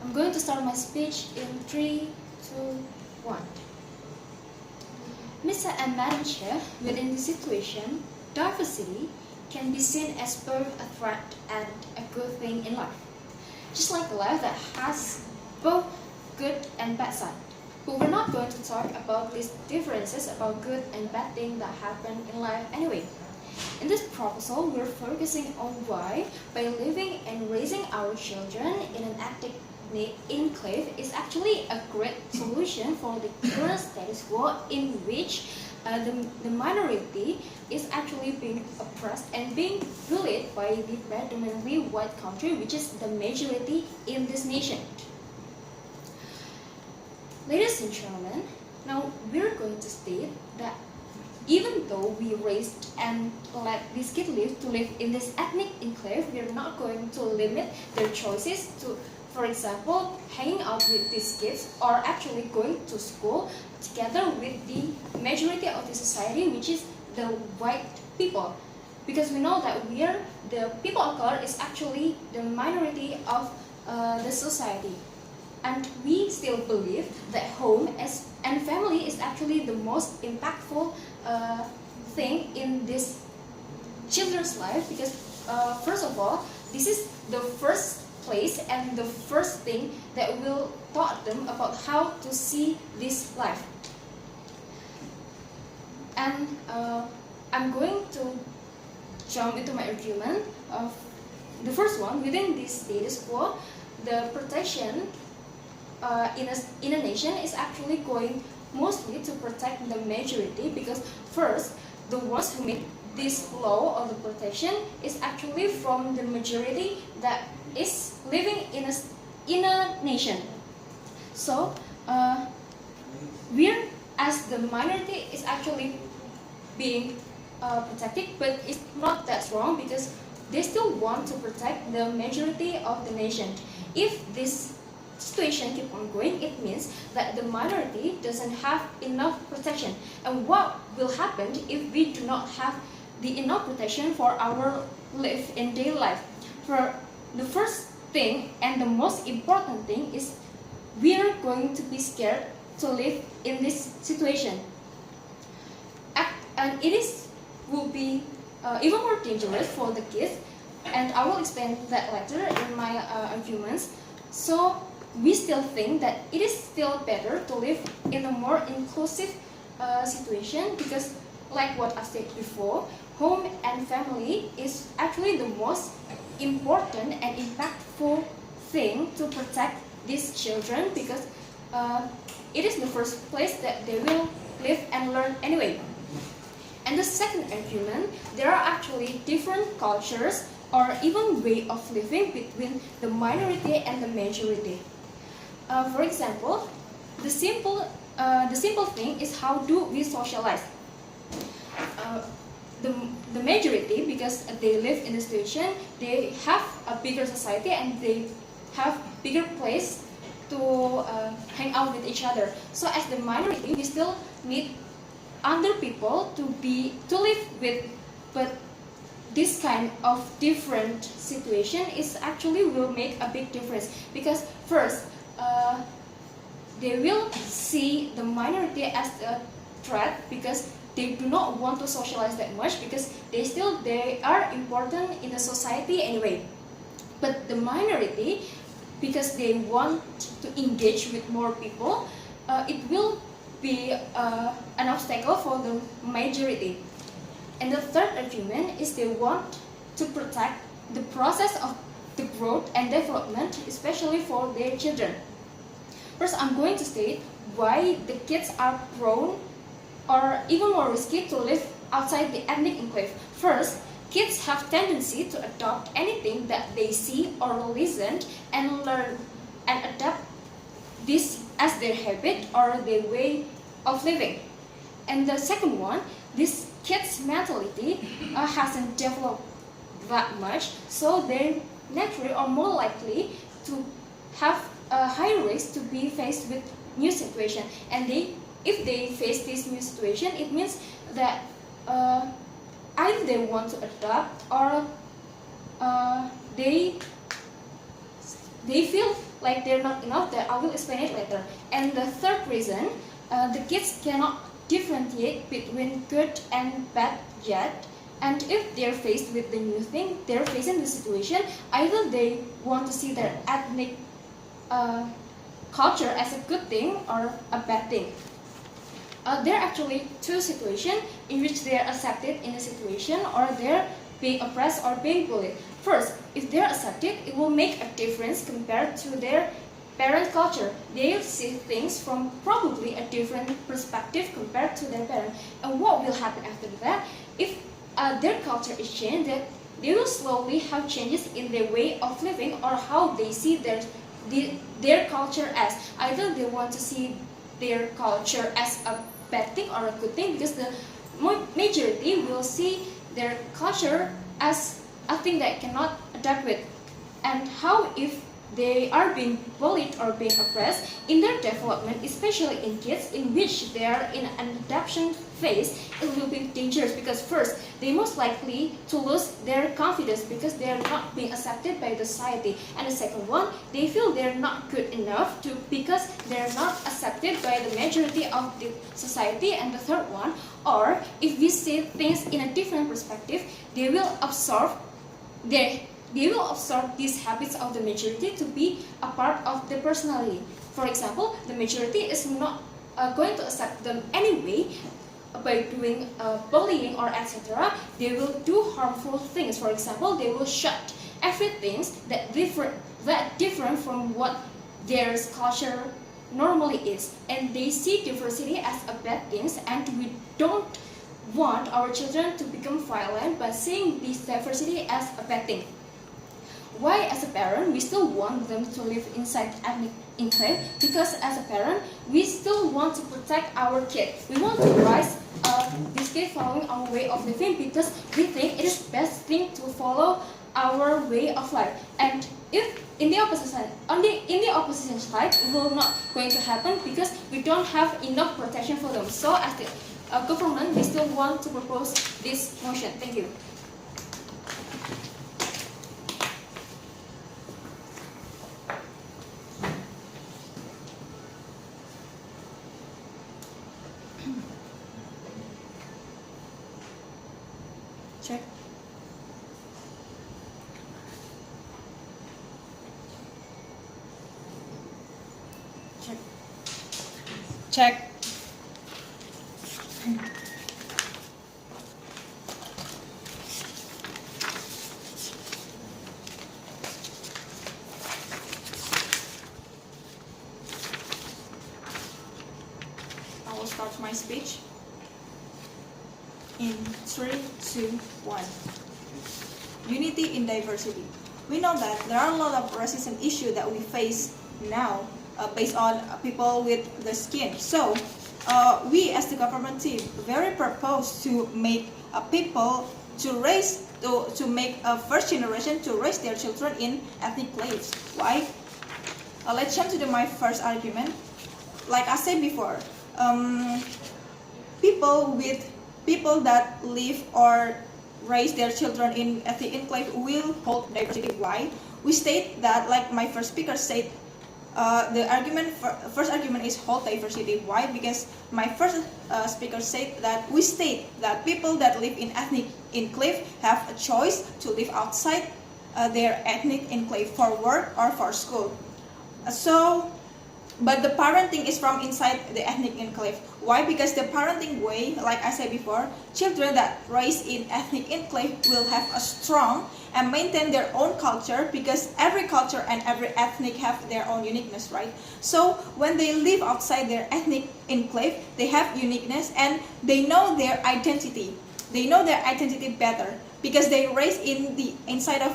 I'm going to start my speech in 3, 2, 1. Mr. and Madam Chair, within this situation, diversity can be seen as both a threat and a good thing in life. Just like life that has both good and bad side. But we're not going to talk about these differences about good and bad things that happen in life anyway. In this proposal, we're focusing on why, by living and raising our children in an ethnic enclave, is actually a great solution for the current status quo in which the minority is actually being oppressed and being bullied by the predominantly white country, which is the majority in this nation. Ladies and gentlemen, now we're going to state that even though we raised and let these kids live in this ethnic enclave, we're not going to limit their choices to, for example, hanging out with these kids or actually going to school together with the majority of the society, which is the white people. Because we know that the people of color is actually the minority of the society. And we still believe that home and family is actually the most impactful thing in this children's life, because first of all, this is the first place and the first thing that will taught them about how to see this life. And I'm going to jump into my argument. The first one, within this status quo, the protection in a nation is actually going mostly to protect the majority, because first, the ones who make this law or the protection is actually from the majority that is living in a nation. So we're, as the minority, is actually being protected, but it's not that strong because they still want to protect the majority of the nation. If this situation keep on going, it means that the minority doesn't have enough protection. And what will happen if we do not have the enough protection for our life in daily life? For the first thing and the most important thing is we are going to be scared to live in this situation. And it will be even more dangerous for the kids, and I will explain that later in my arguments. So we still think that it is still better to live in a more inclusive situation, because like what I said before, home and family is actually the most important and impactful thing to protect these children, because it is the first place that they will live and learn anyway. And the second argument, there are actually different cultures or even way of living between the minority and the majority. For example, the simple thing is, how do we socialize? The majority, because they live in the situation, they have a bigger society and they have bigger place to hang out with each other. So as the minority, we still need other people to live with, but this kind of different situation is actually will make a big difference, because first, they will see the minority as a threat, because they do not want to socialize that much, because they are important in the society anyway. But the minority, because they want to engage with more people, it will be an obstacle for the majority. And the third argument is they want to protect the process of the growth and development, especially for their children. First, I'm going to state why the kids are prone or even more risky to live outside the ethnic enclave. First, kids have tendency to adopt anything that they see or listen and learn and adapt this as their habit or their way of living. And the second one, this kids' mentality hasn't developed that much, so they're naturally or more likely to have a higher risk to be faced with new situation. And if they face this new situation, it means that either they want to adapt or they they feel like they're not enough. That I will explain it later. And the third reason, the kids cannot differentiate between good and bad yet. And if they're faced with the new thing, they're facing the situation, either they want to see their ethnic culture as a good thing or a bad thing. There are actually two situations in which they are accepted in a situation or they're being oppressed or being bullied. First, if they're accepted, it will make a difference compared to their parent culture. They'll see things from probably a different perspective compared to their parent. And what will happen after that? If their culture is changed, that they will slowly have changes in their way of living or how they see their culture as. Either they want to see their culture as a bad thing or a good thing, because the majority will see their culture as a thing that cannot adapt with. And how if they are being bullied or being oppressed in their development, especially in kids in which they are in an adaptation phase, it will be dangerous because first, they most likely to lose their confidence because they are not being accepted by the society. And the second one, they feel they're not good enough because they're not accepted by the majority of the society. And the third one, or if we see things in a different perspective, they will absorb these habits of the majority to be a part of their personality. For example, the majority is not going to accept them anyway by doing bullying or etc. They will do harmful things. For example, they will shut everything that different from what their culture normally is, and they see diversity as a bad thing, and we don't want our children to become violent by seeing this diversity as a bad thing. Why, as a parent, we still want them to live inside ethnic enclave? Because as a parent, we still want to protect our kid. We want to raise this kid following our way of living because we think it is the best thing to follow our way of life. And if in the opposition side, it will not going to happen because we don't have enough protection for them. So as the government, we still want to propose this motion. Thank you. Check. Check. Check. I will start my speech in 3, 2, 1. Unity in diversity. We know that there are a lot of racism issues that we face now based on people with the skin. So we as the government team very propose to make people to make a first generation to raise their children in ethnic enclaves. Why? Let's jump to my first argument. Like I said before, people that live or raise their children in ethnic enclave will hold diversity. Why? We state that, like my first speaker said, the first argument is hold diversity. Why? Because my first speaker said that we state that people that live in ethnic enclave have a choice to live outside their ethnic enclave for work or for school. But the parenting is from inside the ethnic enclave. Why? Because the parenting way, like I said before, children that raised in ethnic enclave will have a strong and maintain their own culture, because every culture and every ethnic have their own uniqueness, right? So when they live outside their ethnic enclave, they have uniqueness and they know their identity. They know their identity better because they raised in the inside of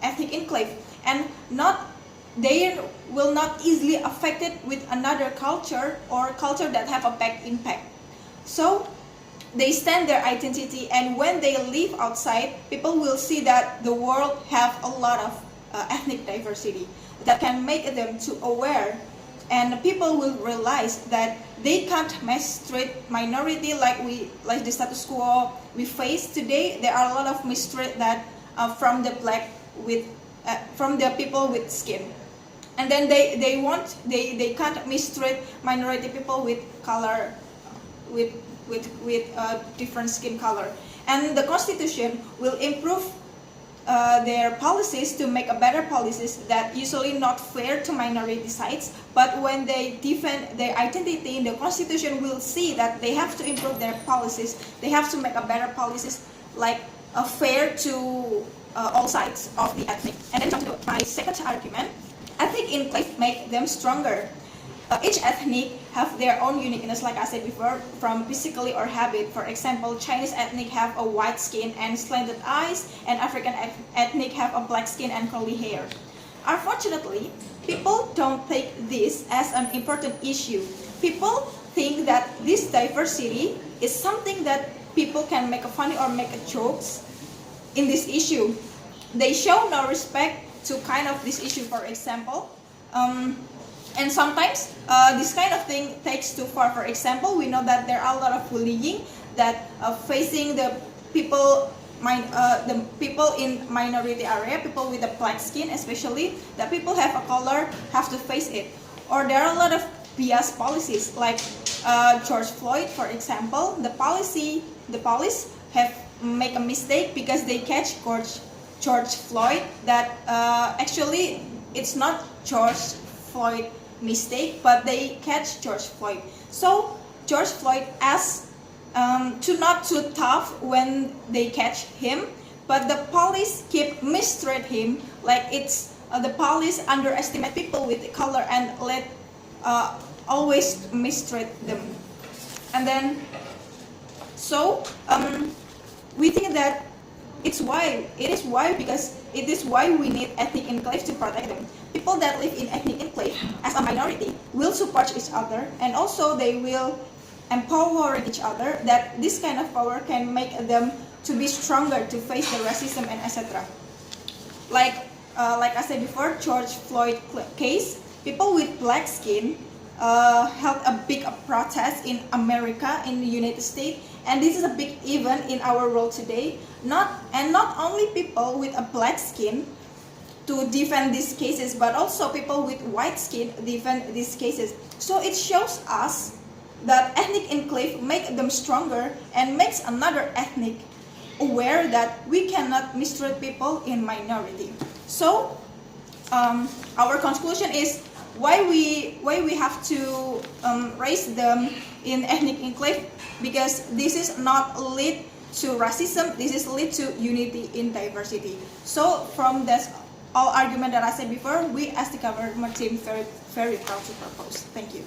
ethnic enclave, and they will not easily affected with another culture or culture that have a bad impact. So they stand their identity, and when they live outside, people will see that the world have a lot of ethnic diversity that can make them to aware, and people will realize that they can't mistreat minority like the status quo we face today. There are a lot of mistreat that from the black with from the people with skin. And then they can't mistreat minority people with color, with different skin color. And the Constitution will improve their policies to make a better policies that usually not fair to minority sides, but when they defend their identity, the Constitution will see that they have to improve their policies. They have to make a better policies like fair to all sides of the ethnic. And then jump to my second argument. Ethnic enclave make them stronger. Each ethnic have their own uniqueness, like I said before, from physically or habit. For example, Chinese ethnic have a white skin and slanted eyes, and African ethnic have a black skin and curly hair. Unfortunately, people don't take this as an important issue. People think that this diversity is something that people can make a funny or make a jokes in this issue. They show no respect to kind of this issue, for example. And sometimes this kind of thing takes too far. For example, we know that there are a lot of bullying that facing the people in minority area, people with a black skin especially, that people have a color have to face it. Or there are a lot of bias policies like George Floyd, for example. The police have make a mistake because they catch George Floyd that actually it's not George Floyd mistake, but they catch George Floyd. So George Floyd asked to not too tough when they catch him, but the police keep mistreat him like it's the police underestimate people with color and let always mistreat them. And then so we think that it is why we need ethnic enclave to protect them. People that live in ethnic enclave as a minority will support each other, and also they will empower each other, that this kind of power can make them to be stronger to face the racism and etc. Like I said before, George Floyd case, people with black skin held a big protest in America, in the United States, and this is a big event in our world today. Not only people with a black skin to defend these cases, but also people with white skin defend these cases. So it shows us that ethnic enclave make them stronger and makes another ethnic aware that we cannot mistreat people in minority. So our conclusion is why we have to raise them in ethnic enclave, because this is not lead to racism, this is lead to unity in diversity. So from that all argument that I said before, we as the government team very proud to propose. Thank you.